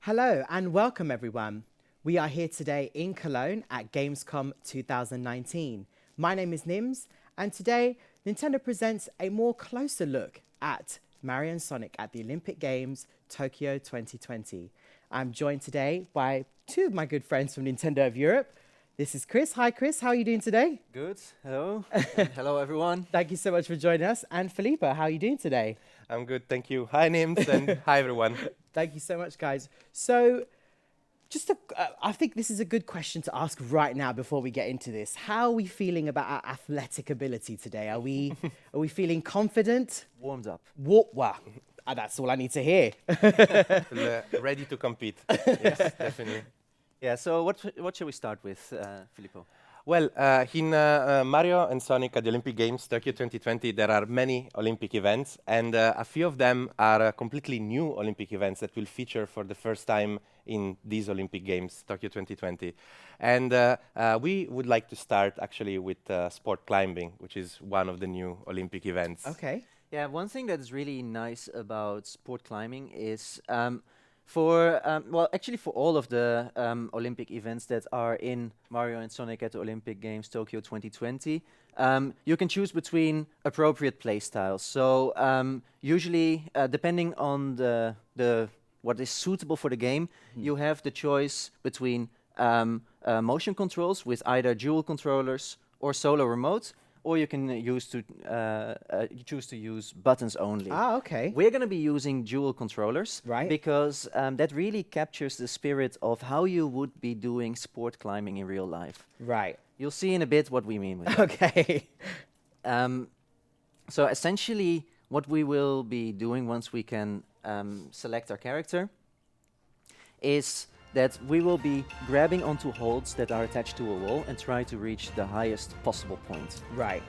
Hello and welcome everyone. We are here today in Cologne at Gamescom 2019. My name is Nims and today Nintendo presents a more closer look at Mario and Sonic at the Olympic Games Tokyo 2020. I'm joined today by two of my good friends from Nintendo of Europe. This is Chris. Hi Chris, how are you doing today? Good. Hello. And hello, everyone. Thank you so much for joining us. And Felipe, how are you doing today? I'm good, thank you. Hi, Nims, and hi, everyone. Thank you so much, guys. So, I think this is a good question to ask right now before we get into this. How are we feeling about our athletic ability today? Are we feeling confident? Warmed up. Well, that's all I need to hear. Ready to compete. Yes, definitely. Yeah. So what shall we start with, Filippo? Well, in Mario and Sonic at the Olympic Games Tokyo 2020, there are many Olympic events, and a few of them are completely new Olympic events that will feature for the first time in these Olympic Games Tokyo 2020. And we would like to start actually with sport climbing, which is one of the new Olympic events. Okay. Yeah. One thing that is really nice about sport climbing is for all of the Olympic events that are in Mario and Sonic at the Olympic Games Tokyo 2020, you can choose between appropriate play styles. So usually, depending on the what is suitable for the game, you have the choice between motion controls with either dual controllers or solo remote, or you can choose to use buttons only. Ah, okay. We're going to be using dual controllers, Right. because that really captures the spirit of how you would be doing sport climbing in real life. Right. You'll see in a bit what we mean with that. Okay. So essentially, what we will be doing once we can select our character is that we will be grabbing onto holds that are attached to a wall and try to reach the highest possible point. Right.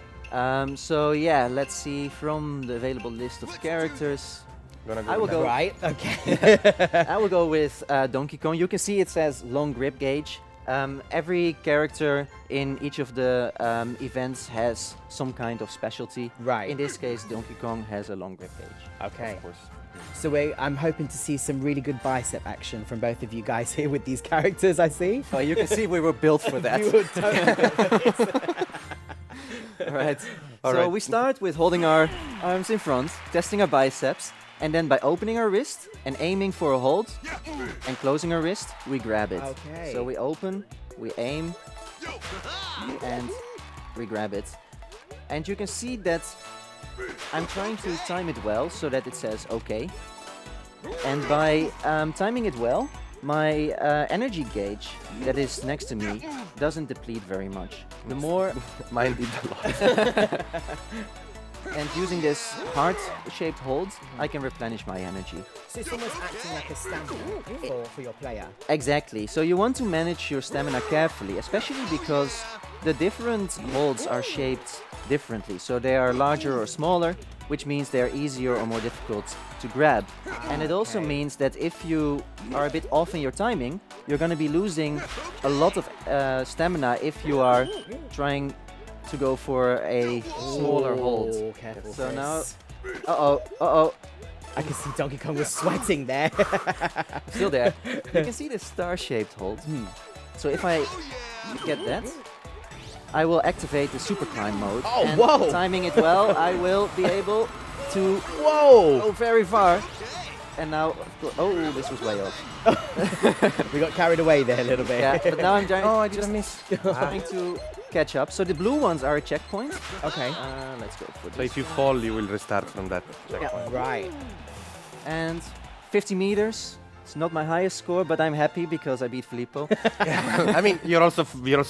So yeah, let's see from the available list of characters. I will go. Right. Okay. I will go with Donkey Kong. You can see it says long grip gauge. Every character in each of the events has some kind of specialty. Right. In this case, Donkey Kong has a long grip gauge. Okay. Of course. So I'm hoping to see some really good bicep action from both of you guys here with these characters, I see. Oh, you can see we were built for that. You were totally All right. All So right. we start with holding our arms in front, testing our biceps, and then by opening our wrist and aiming for a hold and closing our wrist, we grab it. Okay. So we open, we aim, and we grab it. And you can see that I'm trying to time it well so that it says okay. And by timing it well, my energy gauge that is next to me doesn't deplete very much. The more Mine did a lot. and using this heart-shaped hold, I can replenish my energy. So it's almost acting like a stamina for your player. Exactly. So you want to manage your stamina carefully, especially because the different holds are shaped differently. So they are larger or smaller, which means they're easier or more difficult to grab. And it also means that if you are a bit off in your timing, you're going to be losing a lot of stamina if you are trying to go for a smaller hold. Oh, careful. So Chris. now, I can see Donkey Kong was sweating there. still there. You can see the star-shaped hold. So if I get that, I will activate the super climb mode. Oh, and whoa. timing it well, I will be able to Whoa! go very far. And now, oh, this was way off. We got carried away there a little bit. Yeah, but now I'm trying, Oh, I didn't miss. trying to catch up. So the blue ones are a checkpoint. Okay. Let's go for So this. if you fall, you will restart from that. Right. And 50 meters. It's not my highest score, but I'm happy because I beat Filippo. I mean, you're also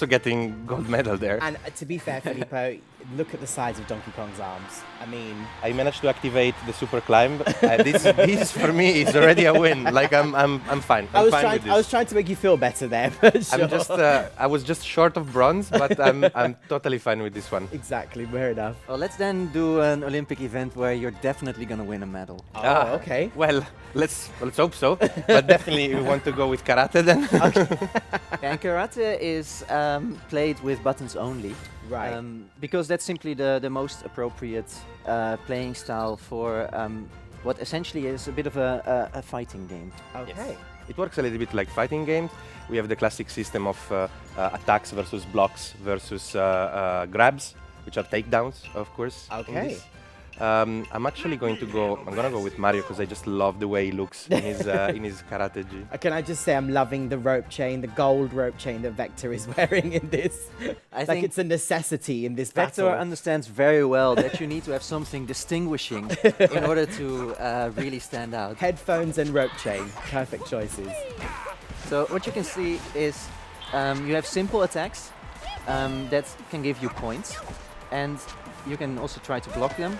getting gold medal there. And to be fair, Filippo, look at the size of Donkey Kong's arms. I mean, I managed to activate the super climb. This for me is already a win. Like I'm fine. I'm fine with this. I was trying to make you feel better there. But sure. I was just short of bronze, but I'm totally fine with this one. Exactly, fair enough. Well, let's then do an Olympic event where you're definitely gonna win a medal. Oh, okay. Well, let's hope so. But definitely we want to go with karate then. And karate is played with buttons only. Right. Because that's simply the most appropriate playing style for what essentially is a bit of a fighting game. Okay. it works a little bit like fighting games. We have the classic system of attacks versus blocks versus grabs, which are takedowns, of course. in Okay. this. I'm actually going to go. I'm gonna go with Mario because I just love the way he looks in his karate gi. Can I just say I'm loving the rope chain, the gold rope chain that Vector is wearing in this. I Like think it's a necessity in this Vector battle. understands very well that you need to have something distinguishing in order to really stand out. Headphones and rope chain, perfect choices. So what you can see is you have simple attacks that can give you points, and you can also try to block them.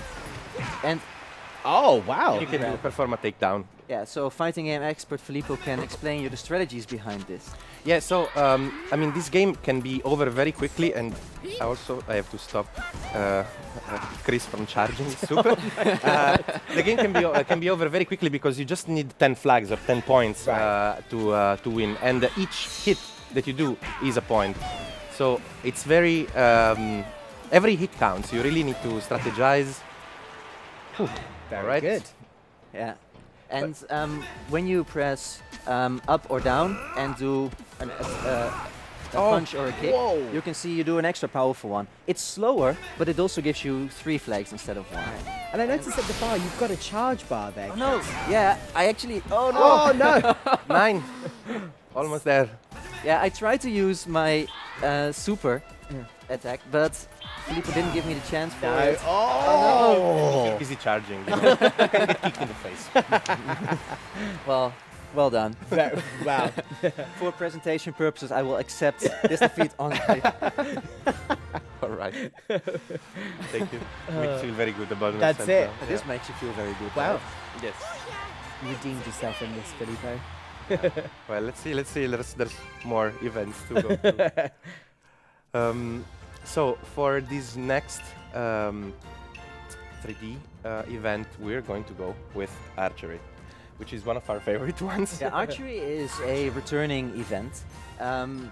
And Oh, wow. You can perform a takedown. yeah, so fighting game expert Filippo can explain you the strategies behind this. Yeah, so I mean, this game can be over very quickly, and I have to stop Chris from charging. Super. The game can be over very quickly because you just need 10 flags or 10 points to win, and each hit that you do is a point. So it's very every hit counts. You really need to strategize. Very Right. good. Yeah. And when you press up or down and do a punch or a kick, Whoa. you can see you do an extra powerful one. It's slower, but it also gives you 3 flags instead of 1. And I noticed at the bar you've got a charge bar there. Oh no! Yeah, I actually. Oh no! Oh, no. 9. Almost there. Yeah, I tried to use my super attack, but Filippo didn't give me the chance for No. it. Oh. Busy charging. You can get kicked in the face. Well done. Wow. For presentation purposes, I will accept this defeat honestly. All right. Thank you. Makes me feel very good about That's myself it. now. This makes you feel very good. Wow. right? Yes. You redeemed yourself in this, Filippo. Well, let's see. There's more events to go through. So for this next 3D event, we're going to go with archery, which is one of our favorite ones. Yeah, archery is a returning event,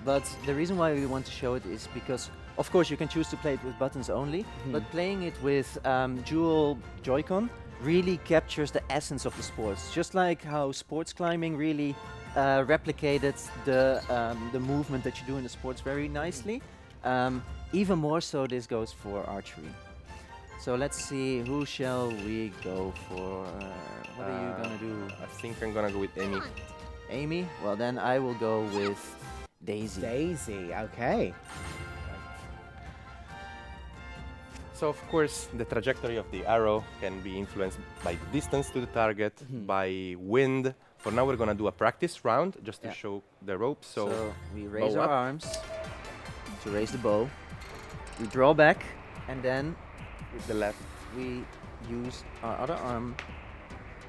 but the reason why we want to show it is because, of course, you can choose to play it with buttons only, but playing it with dual Joy-Con really captures the essence of the sports. Just like how sports climbing really replicated the movement that you do in the sports very nicely, even more so this goes for archery. So let's see, who shall we go for? What are you gonna do? I think I'm gonna go with Amy. Amy? Well, then I will go with Daisy. Daisy, okay. So of course, the trajectory of the arrow can be influenced by the distance to the target, by wind. For now, we're gonna do a practice round just to Yeah. show the ropes. So we raise bow our up. arms to raise the bow. We draw back, and then with the left. we use our other arm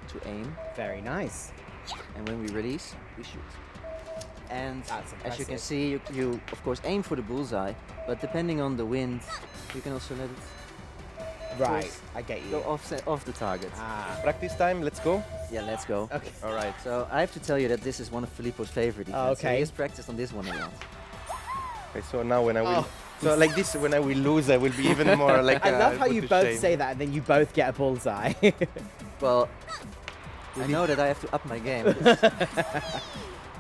to aim. Very nice. And when we release, we shoot. And That's as you can impressive. see, you of course aim for the bullseye, but depending on the wind, you can also let it Right, I get go you. off the target. Ah, Practice time. Let's go. Yeah, let's go. okay. All right. So I have to tell you that this is one of Filippo's favorite events. Oh, So okay. he has practiced on this one a lot. Okay. So now when I will, Oh. so like this, when I will lose, I will be even more like. I love how put you to both shame. say that and then you both get a bullseye. Well, I know that I have to up my game.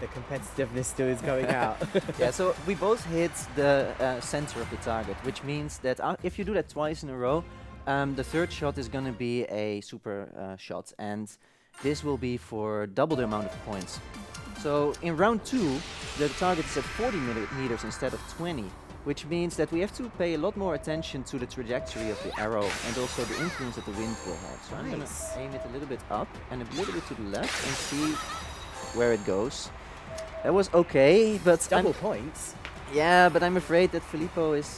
The competitiveness still is going out. Yeah, so we both hit the center of the target, which means that if you do that twice in a row, the third shot is going to be a super shot, and this will be for double the amount of points. So in round 2, the target is at 40 meters instead of 20, which means that we have to pay a lot more attention to the trajectory of the arrow and also the influence that the wind will have. So I'm going Nice. to aim it a little bit up and a little bit to the left and see where it goes. That was okay, but Double points. but I'm afraid that Filippo is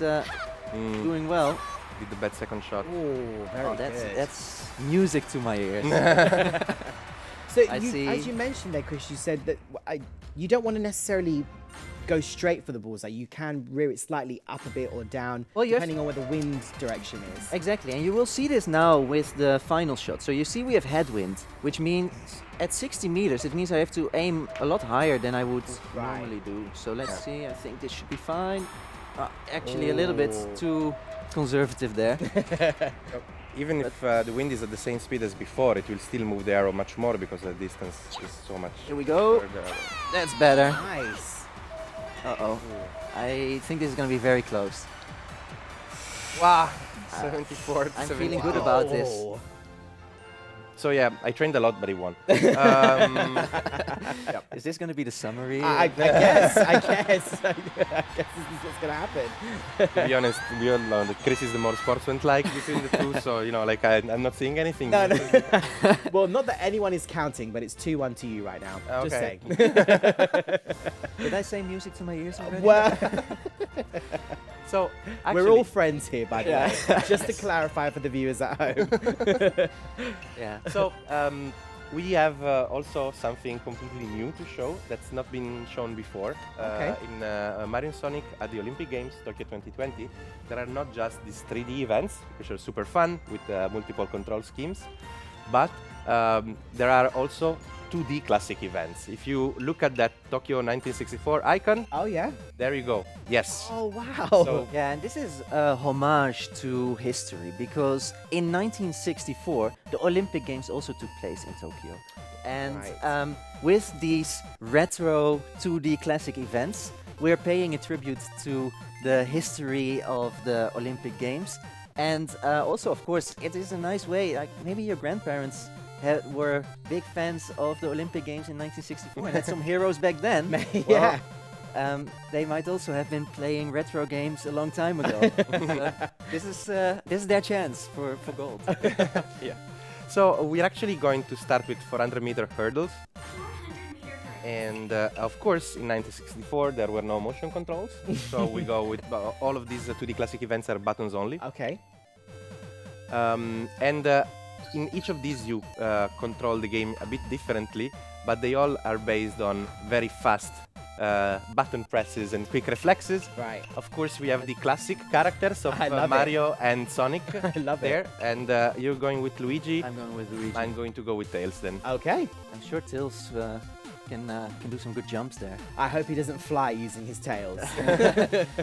doing well. Did the bad second shot. Oh, very Oh, good. that's music to my ears. So I you, see. as you mentioned there, Chris, you said that you don't want to necessarily go straight for the bullseye. You can rear it slightly up a bit or down, Well, you have depending on where the wind direction is. Exactly, and you will see this now with the final shot. So you see we have headwind, which means at 60 meters, it means I have to aim a lot higher than I would Right. normally do. So let's see, I think this should be fine. Actually, a little bit Oh. too conservative there. Even if the wind is at the same speed as before, it will still move the arrow much more because the distance is so much. Here we go. further. That's better. Nice. Uh-oh. I think this is going to be very close. Wow, 74. I'm feeling good about this. Oh. So yeah, I trained a lot, but he won. Is this going to be the summary? I guess. I guess this is what's gonna happen. To be honest, we all know that Chris is the more sportsman-like between the two, so you know, like I'm not seeing anything. No. Well, not that anyone is counting, but it's 2-1 to you right now. Just Okay. saying. Did I say music to my ears already? Well, So actually, we're all friends here, by the Yeah. way. Just to clarify for the viewers at home. Yeah. So we have also something completely new to show that's not been shown before. Okay. In Mario Sonic at the Olympic Games Tokyo 2020, there are not just these 3D events, which are super fun with multiple control schemes, but there are also 2D classic events. If you look at that Tokyo 1964 icon, Oh, yeah? there you go. Yes. Oh, wow. So- Yeah, and this is a homage to history because in 1964 the Olympic Games also took place in Tokyo, and Right. with these retro 2D classic events, we're paying a tribute to the history of the Olympic Games, and also, of course, it is a nice way. Like maybe your grandparents were big fans of the Olympic Games in 1964 and had some heroes back then. Yeah. They might also have been playing retro games a long time ago. So this is their chance for gold. So we're actually going to start with 400-meter hurdles. And of course, in 1964, there were no motion controls. So we go with all of these 2D classic events are buttons only. Okay. And in each of these, you control the game a bit differently, but they all are based on very fast button presses and quick reflexes. Right. Of course, we have the classic characters of I love it. Mario and Sonic I love there. it. And you're going with Luigi. I'm going with Luigi. I'm going to go with Tails then. Okay. I'm sure Tails can do some good jumps there. I hope he doesn't fly using his tails.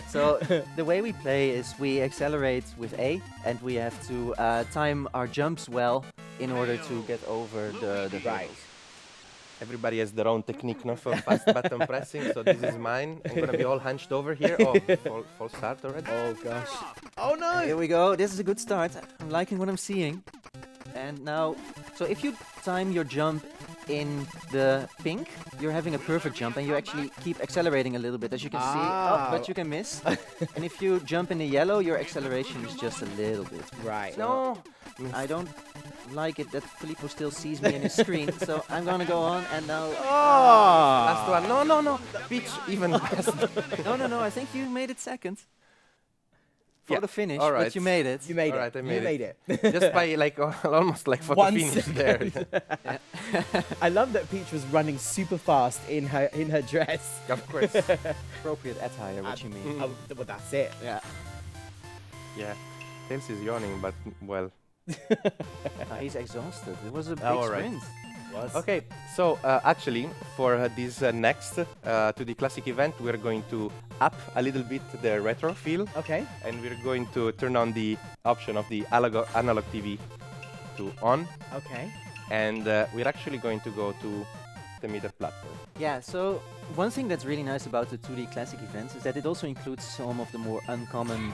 So the way we play is we accelerate with A, and we have to time our jumps well in order to get over the Right. hurdles. Everybody has their own technique no, for fast button pressing, so this is mine. I'm gonna be all hunched over here. Oh, false start already. Oh, gosh. Oh, no. Here we go. This is a good start. I'm liking what I'm seeing. And now, so if you time your jump in the pink, you're having a perfect jump, and you actually keep accelerating a little bit, as you can see. Ah. Oh, but you can miss. And if you jump in the yellow, your acceleration is just a little bit. Right. No. I don't like it that Filippo still sees me in his screen, so I'm gonna go on and now. Oh. Last one. No. Peach even. No. I think you made it second. For Yeah, the finish, all but right. you made it. You made All it. right, I You made it. Just by like almost like photo 1 finish there. I love that Peach was running super fast in her dress. Of course. Appropriate attire, what you mean? Oh, well, that's it. Yeah. Yeah. Tails is yawning, but well. He's exhausted. It was a big all right. sprint. Okay, so actually, for this next to the classic event, we're going to up a little bit the retro feel, Okay. and we're going to turn on the option of the analog TV to on, Okay. and we're actually going to go to the meter platform. Yeah, so one thing that's really nice about the 2D classic events is that it also includes some of the more uncommon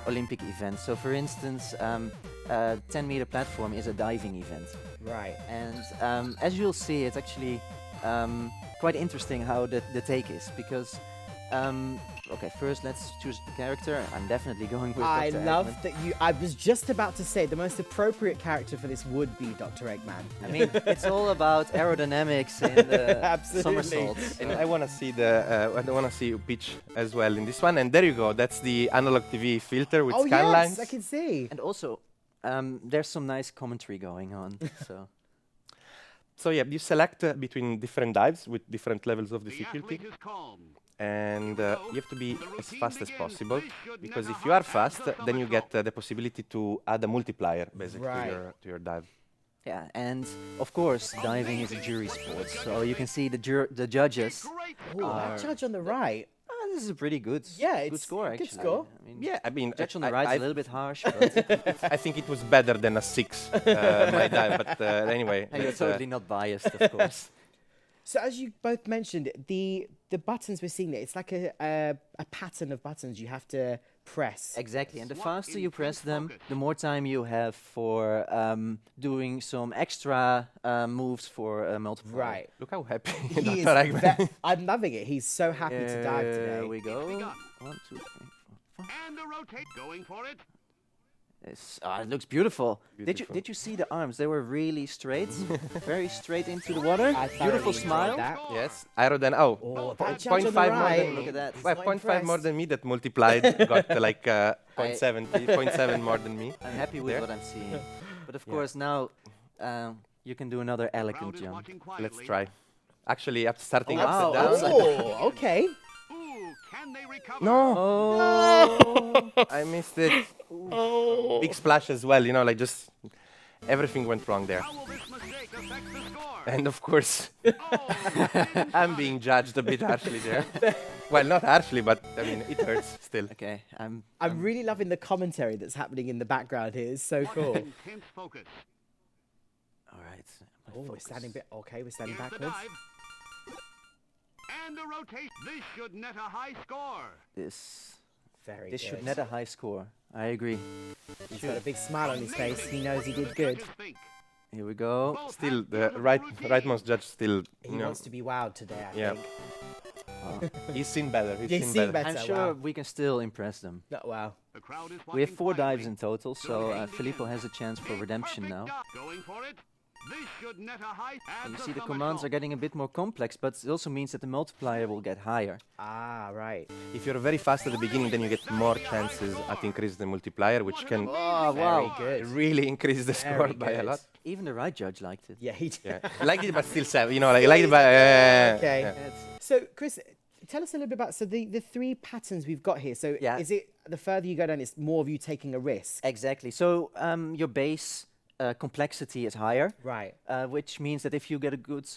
Olympic events. So for instance, 10-meter platform is a diving event. Right. And as you'll see, it's actually quite interesting how the take is, because okay, first let's choose the character. I'm definitely going with I Dr. love Eggman. that you. I was just about to say the most appropriate character for this would be Dr. Eggman. I mean, it's all about aerodynamics and Absolutely. somersaults. And I want to see Peach as well in this one. And there you go. That's the analog TV filter with Oh skylines. yes, I can see. And also, there's some nice commentary going on. So So yeah, you select between different dives with different levels of difficulty. And you have to be as fast as possible, because if you are fast, then you get the possibility to add a multiplier basically Right. to your dive. yeah, and of course, diving is a jury sport. So you can see the judges. Ooh, that judge on the right. this is a pretty good, Yeah, good it's score a good actually. score. I mean, Yeah, I mean, judge on the right's I, a little bit harsh, but I think it was better than a 6, my dive. But anyway, you're let's, totally not biased, of course. So as you both mentioned, the buttons we're seeing there, it's like a pattern of buttons you have to press. Exactly, and the faster you press them, the more time you have for doing some extra moves for a multiplier. Right. look how happy He is Dr. Eggman. I'm loving it. He's so happy to dive Here today. we go. begun. 1, 2, 3, 4, 5. And the rotate. Going for it. It looks beautiful. Beautiful. Did you see the arms? They were really straight, very straight into the water. I Beautiful thoroughly enjoyed smile. that. Yes, Aeroden. Oh, Oh, po- that judge on the 0.5 more right. than Look at that. Well, not 0.5 more impressed. than me. That multiplied got like 0.7, 0.7 more than me. I'm happy with There. what I'm seeing. But of course now you can do another elegant Crowd is jump. watching quietly. Let's try. Actually, up starting Oh, upside wow. down. Oh, okay. Ooh, can they recover? No, Oh, I missed it. Big splash as well. You know, like just everything went wrong there. How will this mistake affect the score? And of course, Oh, I'm being judged a bit harshly there. Well, not harshly, but I mean, it hurts still. okay. I'm really loving the commentary that's happening in the background here. It's so cool. intense focus. All right. Oh, we're standing bit. Okay, we're standing Here's the backwards. dive. And the rotate. This should net a high score. This Very this good. should net a high score. I agree. He's got a big smile on his face. He knows he did good. Judges think. Here we go. Both Still, have the beautiful routines. rightmost judge still, He you know, wants to be wowed today, I Yeah. think. he's seen better. He's He's seen seen better. better. I'm sure wow. we can still impress them. No, wow. The crowd is We have watching 4 dives quietly. in total, so Filippo has a chance for redemption Perfect now. dive. Going for it. This should net a high. And you Adds a see the commands are somersault. getting a bit more complex, but it also means that the multiplier will get higher. Ah, right. If you're very fast at the beginning, then you get more chances at increase the multiplier, which can Oh, Very wow. good. really increase the score Very by a good. lot. Even the right judge liked it. Yeah, he did. Yeah, like it, but still 7. You know, like it, but Okay. yeah. It's- So, Chris, tell us a little bit about the 3 patterns we've got here. So, Yeah. is it the further you go down, it's more of you taking a risk? Exactly. So your base complexity is higher, Right. which means that if you get a good,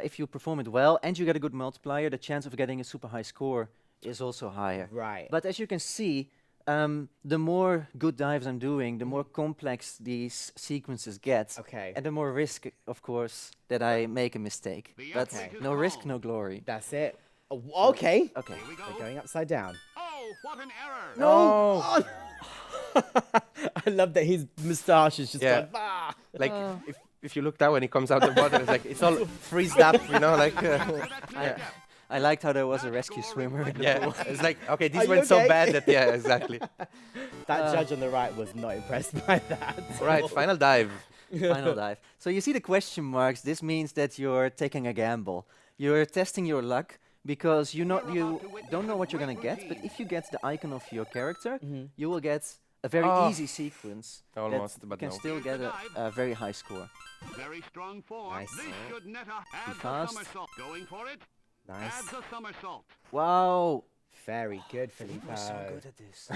if you perform it well and you get a good multiplier, the chance of getting a super high score is also higher. Right. But as you can see, the more good dives I'm doing, the more complex these sequences get. Okay. And the more risk, of course, that I make a mistake. The But athlete is no risk, calm. no glory. That's it. Oh, okay. Okay. Here we We're go. going upside down. Oh, what an error. No. I love that his moustache is just Yeah. gone. Ah! Like if you look down when he comes out the water, it's like it's all freezed up. You know, like I liked how there was a rescue swimmer. In the yeah. pool. It's like okay, Are this you went so okay? bad that yeah, exactly. That judge on the right was not impressed by that. All right, final dive. Final dive. So you see the question marks. This means that you're taking a gamble. You're testing your luck because you don't know what you're gonna get. But if you get the icon of your character, you will get a very Oh. easy sequence. Almost, that but you can no. still get a very high score. Very strong form. Nice. This should net a adds a fast. somersault. Going for it. Nice. Adds a somersault. Wow. Very good, Filippo. You're so good at this.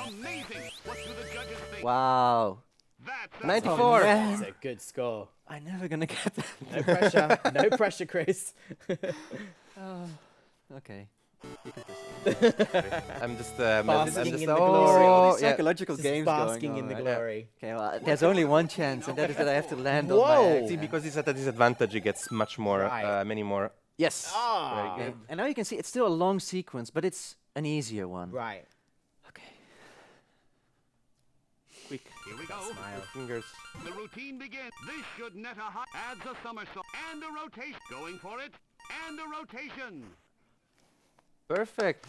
Amazing. What do the judges think? Wow. That's 94. That's a good score. I'm never gonna get that. No pressure. No pressure, Chris. Okay. You can proceed. I'm just Basking in the oh, glory. All these yeah. psychological Just games basking going in the on. glory. Okay, well, there's only one chance, and that is that I have to land on my Whoa. axe. See, because he's at a disadvantage, he gets much more, Right. many more. Yes. Ah. Very Okay, good. and now you can see it's still a long sequence, but it's an easier one. Right. Okay. Quick. Here we go. Smile. Fingers. The routine begins. This should net a high. Adds a somersault. And a rotation. Going for it. And a rotation. Perfect.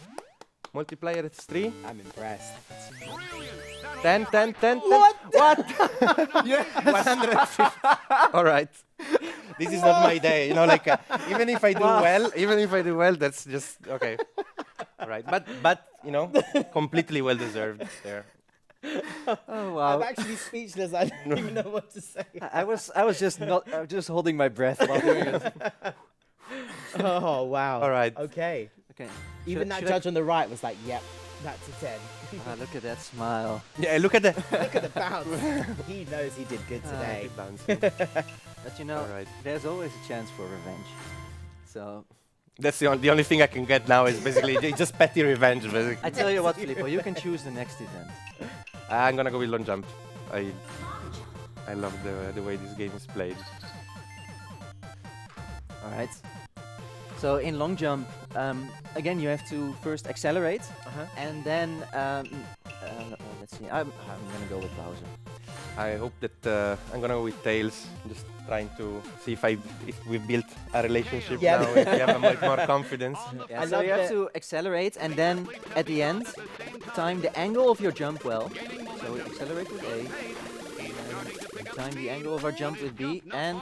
Multiplier it's 3. I'm impressed. Brilliant. 10, 10, 10, 10. What? What? Yeah. 150. All right. This is not my day. You know, like even if I do well, that's just okay. All right. But you know, completely well deserved there. Oh wow. I'm actually speechless. I don't even know what to say. I was just holding my breath while doing it. Oh, wow. All right. Okay. Okay. Even that judge on the right was like, yep, that's a 10. Look at that smile. Yeah. Look at the. Look at the bounce. He knows he did good today. Bouncing. But you know, All right. there's always a chance for revenge. So That's the only thing I can get now is basically just petty revenge. Basically. I tell you what, Filippo, you can choose the next event. I'm gonna go with long jump. I love the way this game is played. All right. So in long jump, again, you have to first accelerate, and then let's see. I'm gonna go with Bowser. I hope that I'm gonna go with Tails. Just trying to see if we've built a relationship Yeah. now. If we have a much more confidence. Yeah, I so love you have that- to accelerate, and then at the end, time the angle of your jump well. So we accelerate with A, and time the angle of our jump with B, and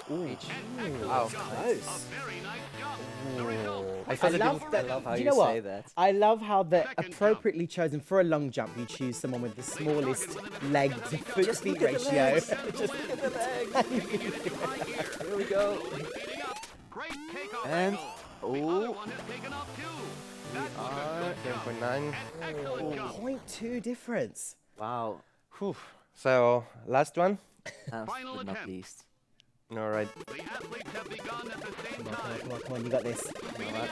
H. Wow. Close. I I felt it love didn't- that. I love how do you you know say what? that. I love how the appropriately chosen for a long jump, you choose someone with the smallest leg to foot Just feet look at the ratio. legs. Just look at the legs. Here we go. And Other oh, one has taken off too. are 7.9. 0.2 difference. wow. Whew. So last one. Last Final but not attempt. least. All right. The athletes have begun at the same Come on, time. come on, come on, you got this. You know what?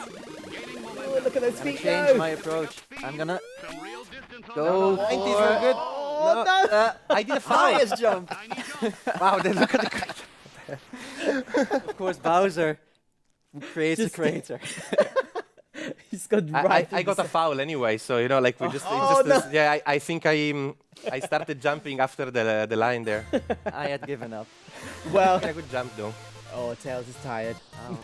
Gaining Oh, momentum. look at those I'm gonna feet change go. my approach. I'm gonna Some real distance on go that. 90s for are good. Oh, no. I did a foul. highest jump. Tiny jump. Wow, then look at the Of course, Bowser creates a Just- crater. He's got right. I got a foul anyway, so you know, like we just, Oh, it's just yeah. I think I started jumping after the line there. I had given up. Well, A good jump though. oh, Tails is tired. Oh.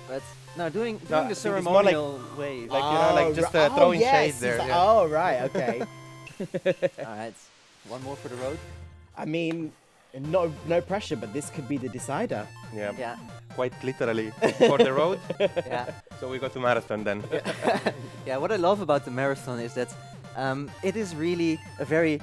But no, doing No, the I think it's more like- ceremonial wave. Like, you know, like just, ri- throwing yes, shade he's there, like- yeah. Oh, right, okay. All right, one more for the road. I mean, no pressure, but this could be the decider. Yeah, Yeah, quite literally for the road. yeah, So we go to marathon then. yeah. What I love about the marathon is that it is really a very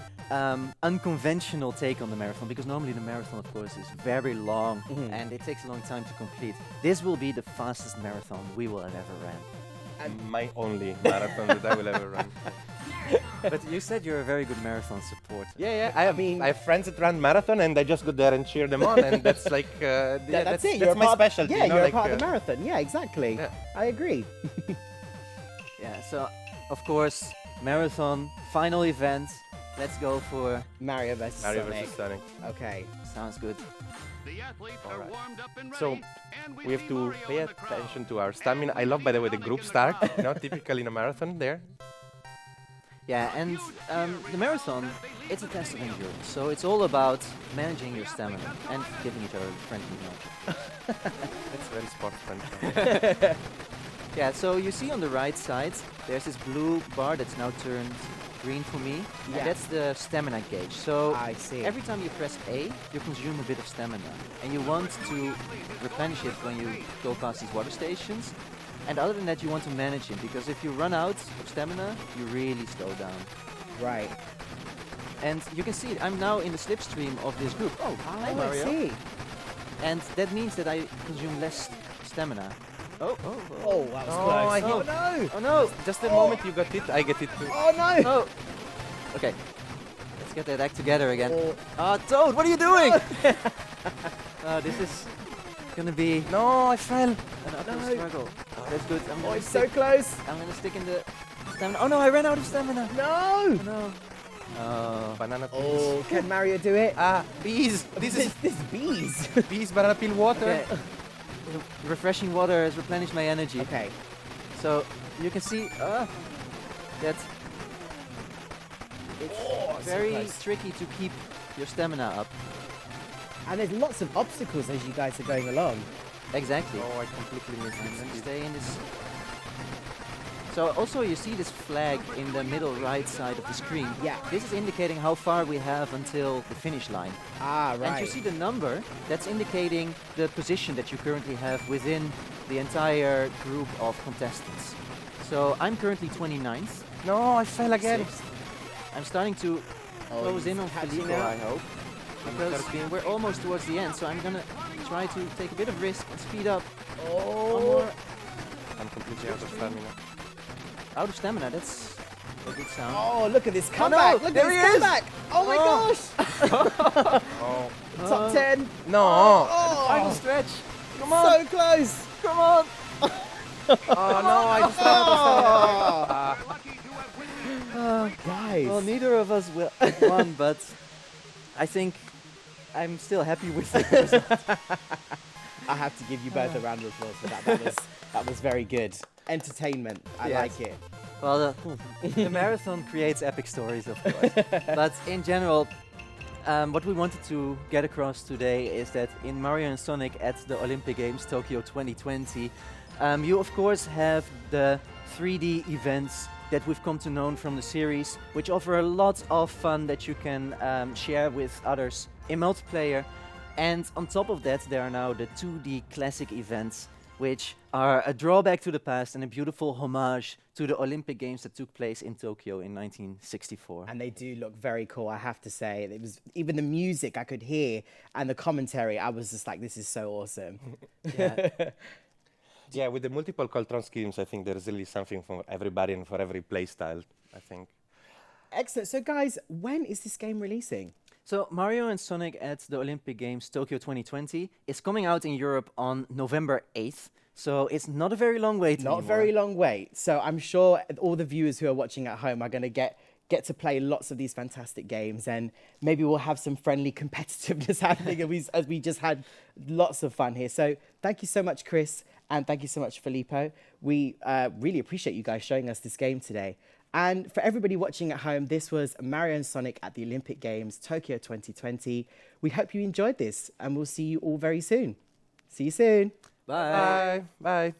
unconventional take on the marathon, because normally the marathon, of course, is very long and it takes a long time to complete. This will be the fastest marathon we will have ever ran. My only marathon that I will ever run. But you said you're a very good marathon supporter. Yeah, I have friends that run marathon, and I just go there and cheer them on, and that's like That's it. That's my specialty. Yeah, you know, you're like, a part of the marathon. Yeah, exactly. Yeah. I agree. Yeah. So, of course, marathon final event. Let's go for. Mario versus Mario Sonic. versus Sonic. Okay. Sounds good. The athletes are Alright. warmed up and ready. So and we have see to Mario pay in the crowd. attention to our stamina. I love, by the way, the group start. You know, typical in a marathon there. Yeah, and the marathon, it's a test of endurance. So it's all about managing your stamina and giving each other a friendly nudge. That's very sports friendly. Yeah, so you see on the right side, there's this blue bar that's now turned green for me. Yeah. And that's the stamina gauge. So I see. every time you press A, you consume a bit of stamina. And you want to replenish it when you go past these water stations. And other than that, you want to manage it, because if you run out of stamina, you really slow down. Right. And you can see I'm now in the slipstream of this group. Oh, hi I Mario. see. And that means that I consume less stamina. Oh, Oh, that was Oh, close. I hit- Oh, no. oh no! Just the moment you got it, I get it too. Oh, no. Oh! Okay, let's get that act together again. Oh, Ah, Toad, what are you doing? This is gonna be No, I fell. an uphill No. struggle. Oh, that's good. oh, it's so close. I'm gonna stick in the stamina. Oh no, I ran out of stamina. No. Oh no. Oh. Banana peels. Oh, can Mario do it? Ah, bees. This is this bees. bees, banana peel water. Okay. Refreshing water has replenished my energy. Okay. So you can see that it's very close. tricky to keep your stamina up. And there's lots of obstacles as you guys are going along. Exactly. Oh, I completely missed I'm gonna it. stay in this. So also you see this flag in the middle right side of the screen. Yeah. This is indicating how far we have until the finish line. Ah, right. And you see the number, that's indicating the position that you currently have within the entire group of contestants. So I'm currently 29th. No, I fell again. Sixth. I'm starting to close in on catching Filippo, up. I hope. Because we're almost towards the end, so I'm gonna try to take a bit of risk and speed up. One Oh. more. I'm completely out of stamina. Out of stamina, that's a good sound. Oh, look at this no, comeback. Look there at he this is. comeback. Oh, my Oh. gosh. Oh. Top 10. No. Oh, Final stretch. Come on. so close. Come on! Oh no, I just ran out of stamina. Lucky to have witnessed Guys. Well, neither of us won, but I think I'm still happy with it. I have to give you both a round of applause for that. That was very good. Entertainment. I Yes. like it. Well, the marathon creates epic stories, of course. But in general, what we wanted to get across today is that in Mario and Sonic at the Olympic Games Tokyo 2020, you of course have the 3D events that we've come to know from the series, which offer a lot of fun that you can share with others in multiplayer. And on top of that, there are now the 2D classic events, which are a drawback to the past and a beautiful homage to the Olympic Games that took place in Tokyo in 1964. And they do look very cool, I have to say. It was even the music I could hear and the commentary, I was just like, this is so awesome. Yeah. Yeah, with the multiple control schemes, I think there's really something for everybody and for every play style, I think. Excellent. So guys, when is this game releasing? So Mario and Sonic at the Olympic Games Tokyo 2020 is coming out in Europe on November 8th. So it's not a very long wait Not a anymore. very long wait. So I'm sure all the viewers who are watching at home are going to get to play lots of these fantastic games, and maybe we'll have some friendly competitiveness happening as we just had lots of fun here. So thank you so much, Chris, and thank you so much, Filippo. We really appreciate you guys showing us this game today. And for everybody watching at home, this was Mario and Sonic at the Olympic Games Tokyo 2020. We hope you enjoyed this, and we'll see you all very soon. See you soon. Bye. Bye. Bye.